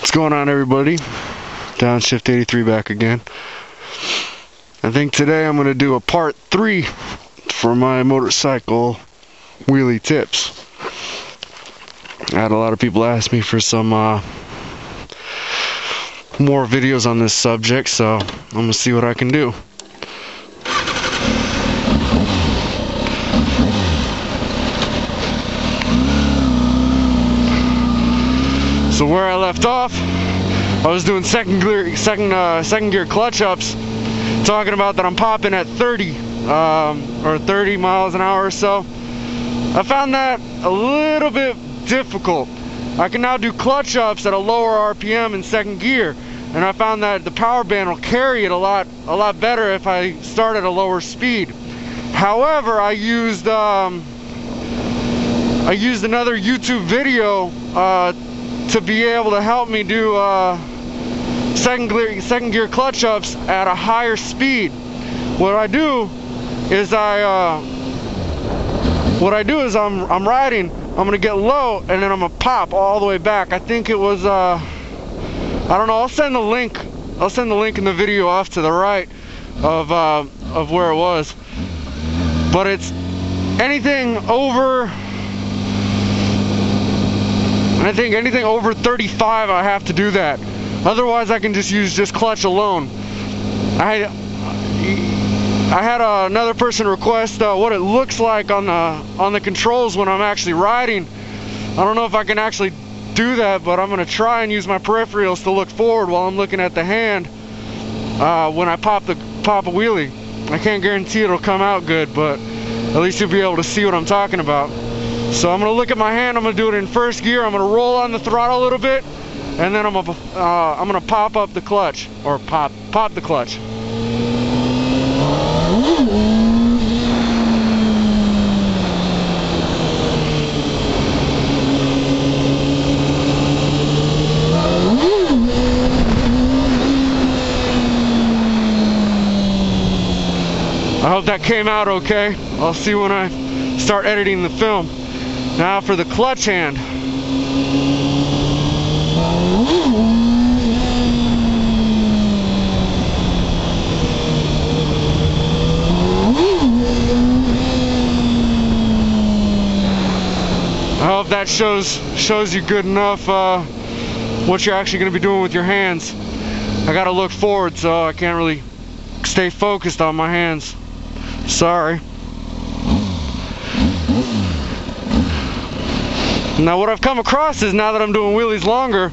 What's going on, everybody? Downshift 83 back again. I think today I'm going to do a part 3 for my motorcycle wheelie tips. I had a lot of people ask me for some more videos on this subject, so I'm going to see what I can do. So where I left off, I was doing second gear clutch ups, talking about that I'm popping at 30 or 30 miles an hour or so. I found that a little bit difficult. I can now do clutch ups at a lower RPM in second gear, and I found that the power band will carry it a lot better if I start at a lower speed. However, I used another YouTube video to be able to help me do second gear clutch ups at a higher speed. What I do is I'm riding, I'm gonna get low, and then I'm gonna pop all the way back. I think it was I don't know, I'll send the link in the video off to the right of where it was. But it's anything over, I think anything over 35 I have to do that. Otherwise I can just use clutch alone. I had another person request what it looks like on the controls when I'm actually riding. I don't know if I can actually do that, but I'm gonna try and use my peripherals to look forward while I'm looking at the hand when I pop a wheelie. I can't guarantee it'll come out good, but at least you'll be able to see what I'm talking about. So I'm gonna look at my hand. I'm gonna do it in first gear. I'm gonna roll on the throttle a little bit, and then I'm gonna pop up the clutch, or pop the clutch. I hope that came out okay. I'll see when I start editing the film. Now for the clutch hand. I hope that shows you good enough what you're actually going to be doing with your hands. I got to look forward, so I can't really stay focused on my hands. Sorry. Now what I've come across is, now that I'm doing wheelies longer,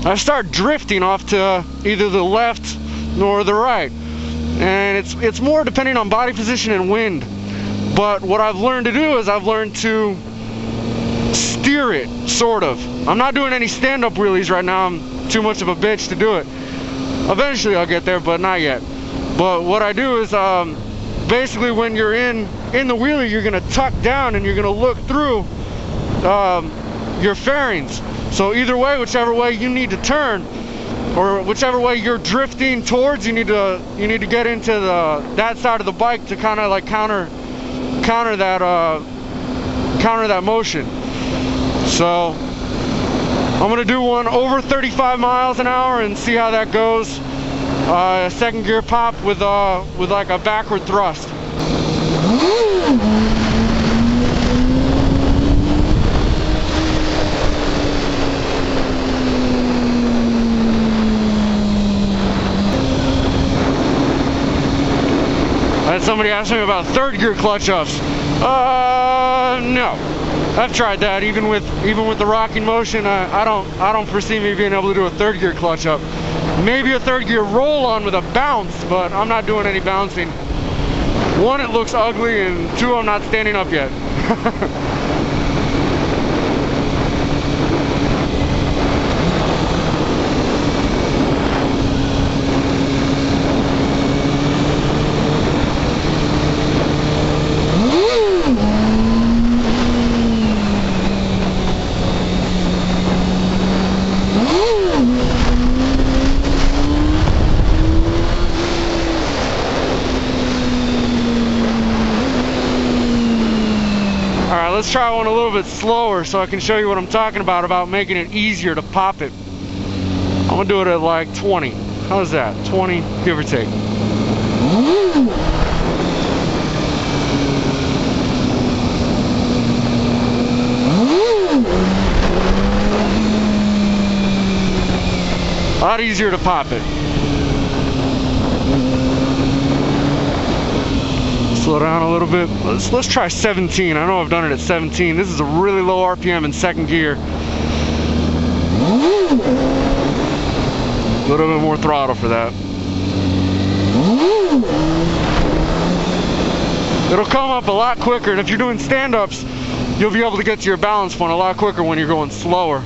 I start drifting off to either the left nor the right, and it's more depending on body position and wind. But what I've learned to do is I've learned to steer it, sort of. I'm not doing any stand-up wheelies right now. I'm too much of a bitch to do it. Eventually I'll get there, but not yet. But what I do is basically when you're in the wheelie, you're gonna tuck down and you're gonna look through your fairings. So either way, whichever way you need to turn, or whichever way you're drifting towards, you need to get into that side of the bike to kind of like counter that motion. So I'm gonna do one over 35 miles an hour and see how that goes. Second gear pop with like a backward thrust. I had somebody ask me about third gear clutch ups. No. I've tried that. Even with the rocking motion, I don't foresee me being able to do a third gear clutch up. Maybe a third gear roll on with a bounce, but I'm not doing any bouncing. One, it looks ugly, and two, I'm not standing up yet. Let's try one a little bit slower so I can show you what I'm talking about making it easier to pop it. I'm gonna do it at like 20. How's that? 20, give or take. A lot easier to pop it. Slow down a little bit. Let's try 17. I know I've done it at 17. This is a really low RPM in second gear. A little bit more throttle for that. It'll come up a lot quicker, and if you're doing stand-ups, you'll be able to get to your balance point a lot quicker when you're going slower.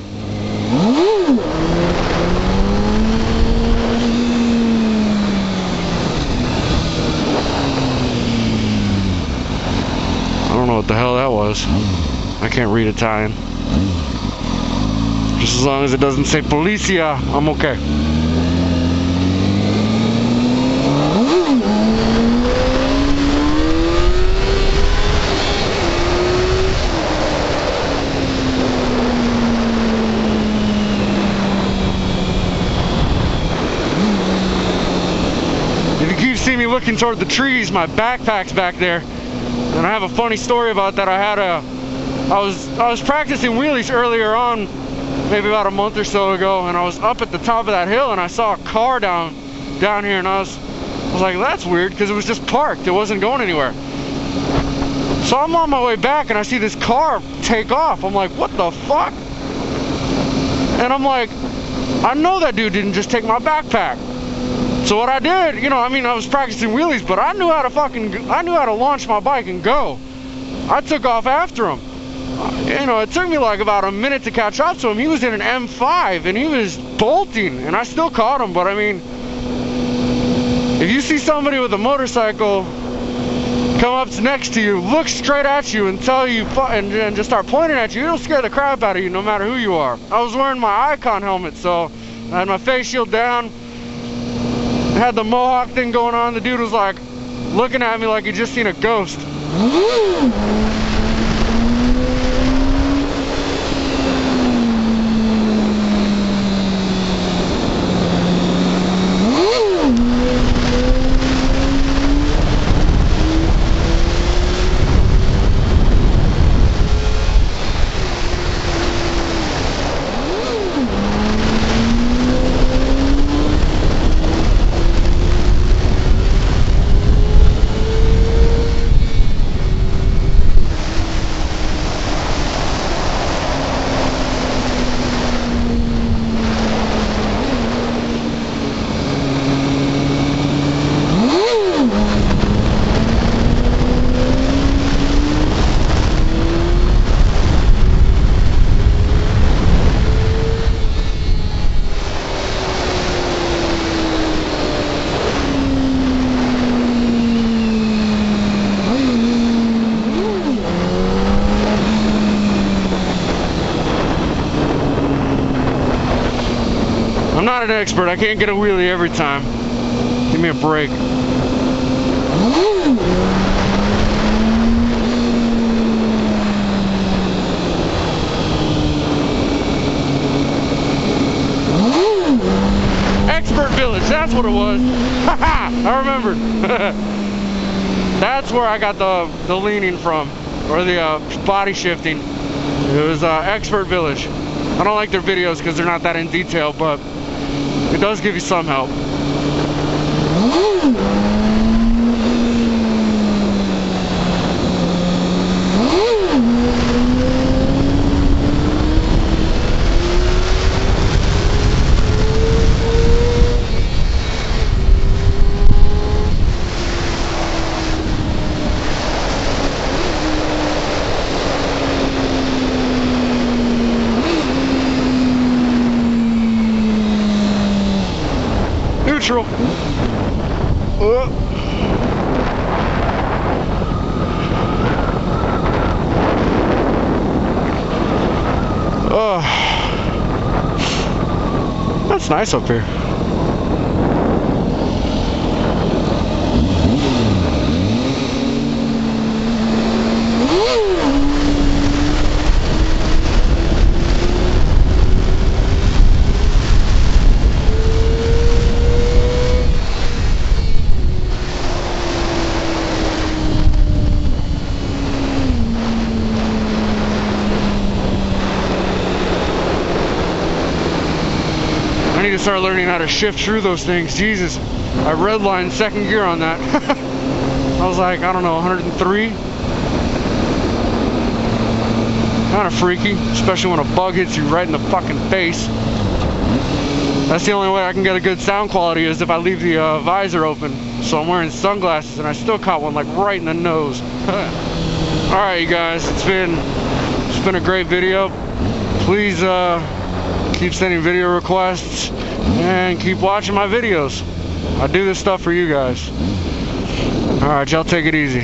I don't know what the hell that was. I can't read Italian. Just as long as it doesn't say Policia, I'm okay. If you keep seeing me looking toward the trees, my backpack's back there. And I have a funny story about that. I was practicing wheelies earlier on, maybe about a month or so ago, and I was up at the top of that hill and I saw a car down here, and I was like, that's weird, because it was just parked. It wasn't going anywhere. So I'm on my way back and I see this car take off. I'm like, what the fuck? And I'm like, I know that dude didn't just take my backpack. So what I did, I was practicing wheelies, but I knew how to launch my bike and go. I took off after him. It took me like about a minute to catch up to him. He was in an M5 and he was bolting, and I still caught him. But I mean, if you see somebody with a motorcycle come up next to you, look straight at you and tell you, and just start pointing at you, it'll scare the crap out of you no matter who you are. I was wearing my Icon helmet, so I had my face shield down. Had the mohawk thing going on. The dude was like looking at me like he'd just seen a ghost. I'm not an expert. I can't get a wheelie every time. Give me a break. Expert Village, that's what it was. Haha, I remembered. That's where I got the leaning from, or the body shifting. It was Expert Village. I don't like their videos because they're not that in detail, but it does give you some help. Neutral. That's nice up here. I need to start learning how to shift through those things. Jesus, I redlined second gear on that. I was like, I don't know, 103. Kind of freaky, especially when a bug hits you right in the fucking face. That's the only way I can get a good sound quality is if I leave the visor open. So I'm wearing sunglasses and I still caught one like right in the nose. Alright you guys, it's been a great video. Please keep sending video requests and keep watching my videos. I do this stuff for you guys. Alright, y'all take it easy.